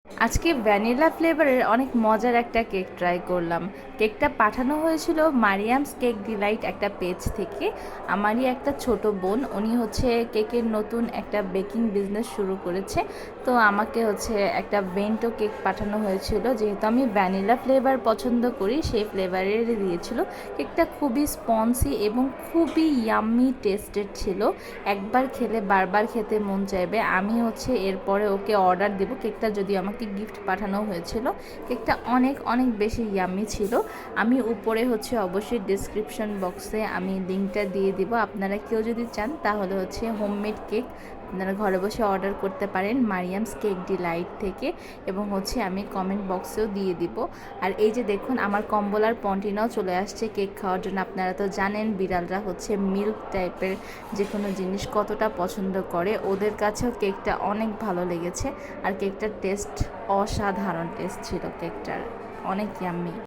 আজকে ভ্যানিলা ফ্লেভারের অনেক মজার একটা কেক ট্রাই করলাম। কেকটা পাঠানো হয়েছিল মারিয়ামস কেক ডিলাইট একটা পেজ থেকে। আমারই একটা ছোট বোন, উনি হচ্ছে কেকের নতুন একটা বেকিং বিজনেস শুরু করেছে। তো আমাকে হচ্ছে একটা বেন্টো কেক পাঠানো হয়েছিল, যেহেতু আমি ভ্যানিলা ফ্লেভার পছন্দ করি সেই ফ্লেভারের দিয়েছিল। কেকটা খুবই স্পঞ্জি এবং খুবই ইয়াম্মি টেস্টেড ছিল। একবার খেলে বারবার খেতে মন চাইবে। আমি হচ্ছে এরপরে ওকে অর্ডার দেব কেকটা, যদি আমাকে গিফট পাঠানো হয়েছিল। কেকটা অনেক অনেক বেশি ইয়াম্মি ছিল। আমি উপরে হচ্ছে অবশ্যই ডিসক্রিপশন বক্সে আমি লিঙ্কটা দিয়ে দিব। আপনারা কেউ যদি চান তাহলে হচ্ছে হোমমেড কেক আপনারা ঘরে বসে অর্ডার করতে পারেন মারিয়ামস কেক ডিলাইট থেকে, এবং হচ্ছে আমি কমেন্ট বক্সেও দিয়ে দিব। আর এই যে দেখুন, আমার কম্বল আর পন্টিনাও চলে আসছে কেক খাওয়ার জন্য। আপনারা তো জানেন বিড়ালরা হচ্ছে মিল্ক টাইপের যে কোনো জিনিস কতটা পছন্দ করে, ওদের কাছেও কেকটা অনেক ভালো লেগেছে। আর কেকটার টেস্ট অসাধারণ টেস্ট ছিল, কেকটার অনেক ইয়াম্মি।